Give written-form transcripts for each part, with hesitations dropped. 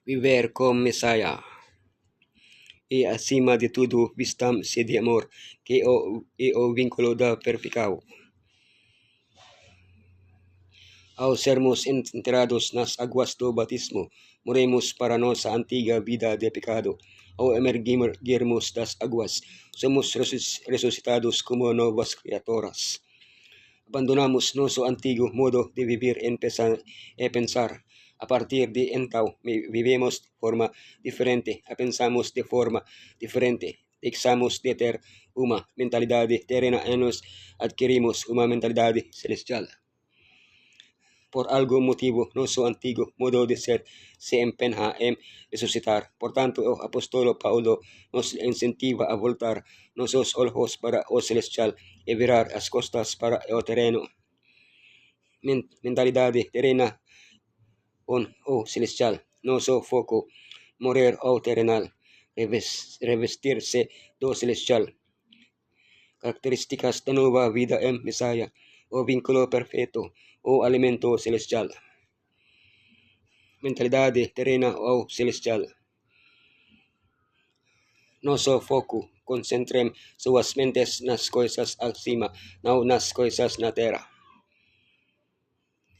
viver con Mesaya. E acima de tudo, vistam-se de amor, que é o vínculo da perfeição. Ao sermos enterrados nas águas do batismo, morremos para nossa antiga vida de pecado. Ao emergirmos das águas, somos ressuscitados como novas criaturas. Abandonamos nosso antigo modo de viver e pensar. A partir de então, vivemos de forma diferente, pensamos de forma diferente, deixamos de ter uma mentalidade terrena e nos adquirimos uma mentalidade celestial. Por algum motivo, nosso antigo modo de ser se empenha em ressuscitar. Portanto, o apóstolo Paulo nos incentiva a voltar nossos olhos para o celestial e virar as costas para o terreno. Mentalidade terrena o celestial. Nosso foco, morrer ao terrenal, revestir-se do celestial. Características da nova vida em Messiah, o vínculo perfeito, o alimento celestial. Mentalidade terrena ou celestial. Nosso foco, concentrem suas mentes nas coisas acima, não nas coisas na terra.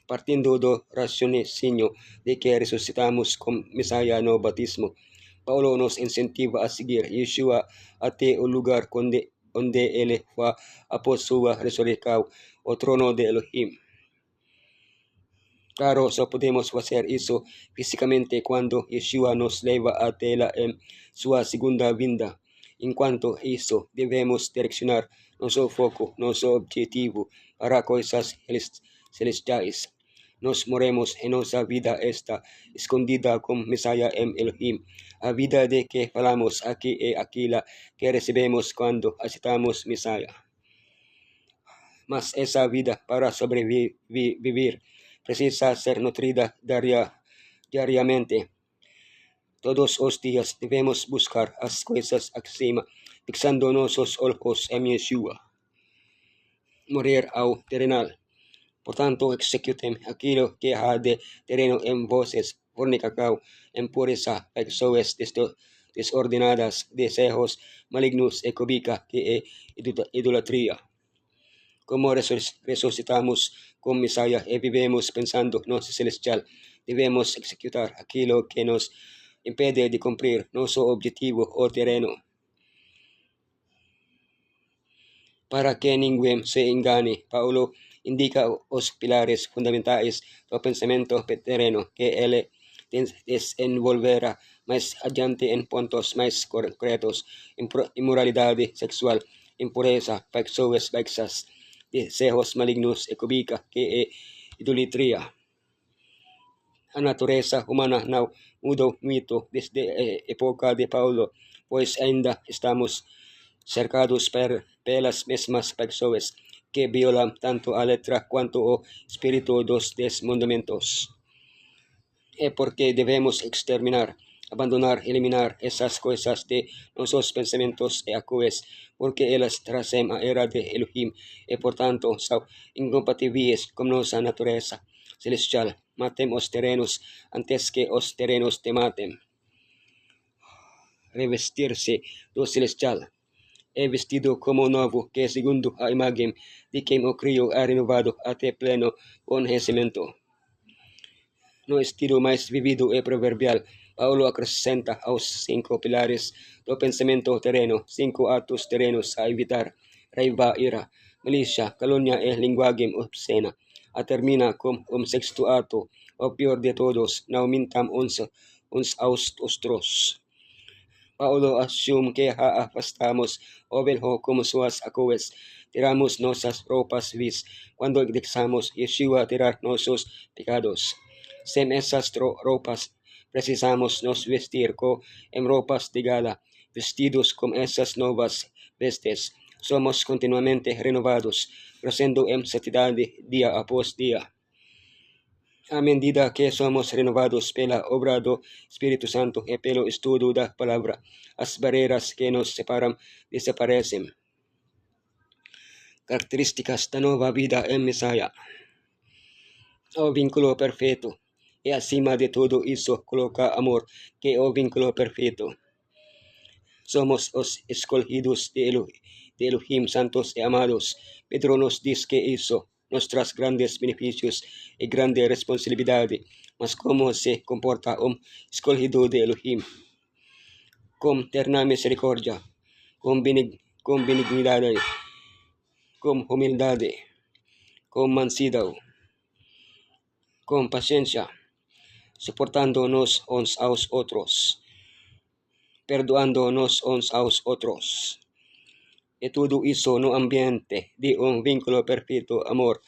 Partindo do raciocínio de que ressuscitamos com Messiah no batismo, Paulo nos incentiva a seguir Yeshua até o lugar onde ele foi após sua ressurreição, o trono de Elohim. Claro, só podemos fazer isso fisicamente quando Yeshua nos leva até lá em sua segunda vinda. Enquanto isso, devemos direcionar nosso foco, nosso objetivo para coisas celestiais. Nós morremos e nossa vida está escondida com Messiah em Elohim. A vida de que falamos aqui é aquela que recebemos quando aceitamos Messiah. Mas essa vida, para sobreviver, precisa ser nutrida diariamente. Todos os dias devemos buscar as coisas acima, fixando nossos olhos em Yeshua. Morrer ao terrenal. Portanto, executem aquilo que há de terreno em vocês, fornicação, impureza, pessoas desordenadas, desejos malignos e cobiça, que é idolatria. Como ressuscitamos com Messiah e vivemos pensando no celestial, devemos executar aquilo que nos impede de cumprir nosso objetivo o terreno. Para que ninguém se engane, Paulo indica os pilares fundamentais do pensamento terreno que ele desenvolverá mais adiante em pontos mais concretos: imoralidade sexual, impureza, pessoas baixas, desejos malignos e cobiça, que é idolatria. A natureza humana não mudou muito desde a época de Paulo, pois ainda estamos cercados pelas mesmas pessoas que violam tanto a letra quanto o espírito dos 10 mandamentos. É porque devemos exterminar, abandonar, eliminar essas coisas de nossos pensamentos e ações, porque elas trazem a era de Elohim e, portanto, são incompatíveis com nossa natureza celestial. Matem os terrenos antes que os terrenos te matem. Revestir-se do celestial. É vestido como novo, que segundo a imagem de quem o criou é renovado até pleno conhecimento. No estilo mais vivido e proverbial, Paulo acrescenta aos 5 pilares do pensamento terreno 5 atos terrenos a evitar: raiva, ira, malícia, calúnia e linguagem obscena. A termina com sexto ato, o pior de todos: não mintam uns aos outros. Paulo assume que afastamos o velho como suas ações, tiramos nossas roupas vis, quando deixamos Yeshua tirar nossos pecados. Sem essas roupas, precisamos nos vestir em roupas de gala, vestidos com essas novas vestes. Somos continuamente renovados, crescendo em santidade dia após dia. À medida que somos renovados pela obra do Espírito Santo e pelo estudo da palavra, as barreiras que nos separam desaparecem. Características da nova vida em Messiah. O vínculo perfeito. e acima de todo isso coloca amor, que é o vínculo perfeito. Somos os escolhidos de Elohim, santos e amados. Pedro nos diz que isso nos traz grandes benefícios e grande responsabilidade. Mas como se comporta um escolhido de Elohim? Com terna misericórdia, com benignidade, com humildade, com mansidão, com paciência, suportando-nos uns aos outros, perdoando-nos uns aos outros. E tudo isso no ambiente de um vínculo perfeito amor.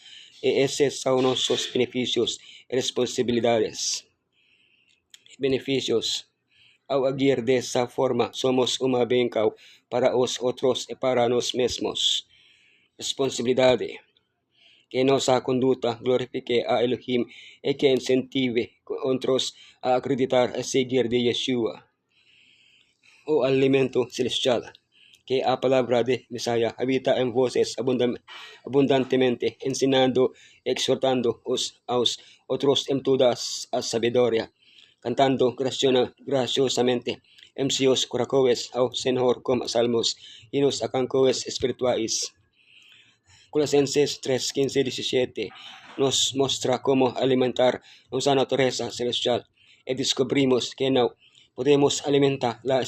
E esses são nossos benefícios e responsabilidades. Benefícios. Ao agir dessa forma, somos uma bênção para os outros e para nós mesmos. Responsabilidade. Que nossa conduta glorifique a Elohim e que incentive outros a acreditar e seguir de Yeshua, o alimento celestial, que a palavra de Messiah habita en voces abundantemente, ensinando y exhortando aos otros en toda a sabiduría, cantando graciosamente en seus coracoes ao Senhor com salmos, hinos a cancoes espirituais. Colosenses 3, 15, 17 nos mostra como alimentar nuestra naturaleza celestial y descubrimos que no podemos alimentarla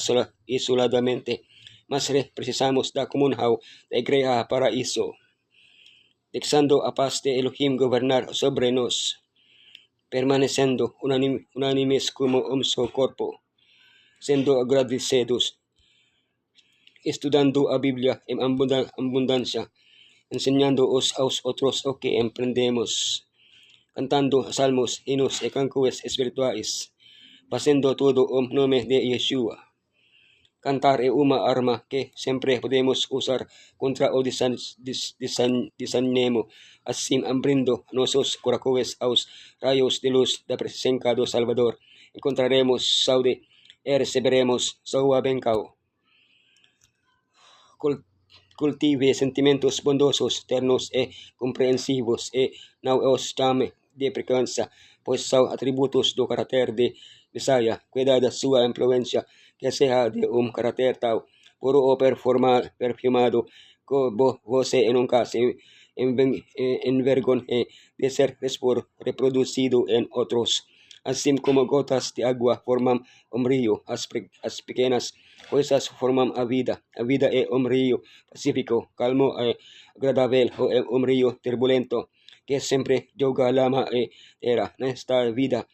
isoladamente, mas precisamos da comunhão da igreja para isso, deixando a paz de Elohim governar sobre nós, permanecendo unánimes como um só corpo, sendo agradecidos, estudando a Bíblia em abundância, enseñando aos outros o que emprendemos, cantando salmos, hinos e cancoes espirituais, fazendo tudo o nome de Yeshua. Cantar é uma arma que sempre podemos usar contra o desanimo, assim abrindo nossos corações aos raios de luz da presença do Salvador. Encontraremos saúde e receberemos sua bênção. Cultive sentimentos bondosos, ternos e compreensivos e não os chame de precança, pois são atributos do caráter de Messiah. Cuida da sua influência, que seja de caráter tal, puro ou perfumado, que você nunca se envergonhe de ser reproduzido em outros. Assim como gotas de água formam rio, as pequenas coisas formam a vida. A vida é rio pacífico, calmo e agradável, ou é rio turbulento, que sempre joga lama e terra. Nesta vida,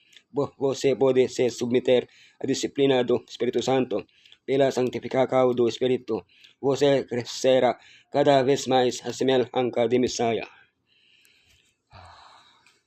você pode se submeter à disciplina do Espírito Santo. Pela santificação do Espírito, você crescerá cada vez mais a semelhança de Messiah.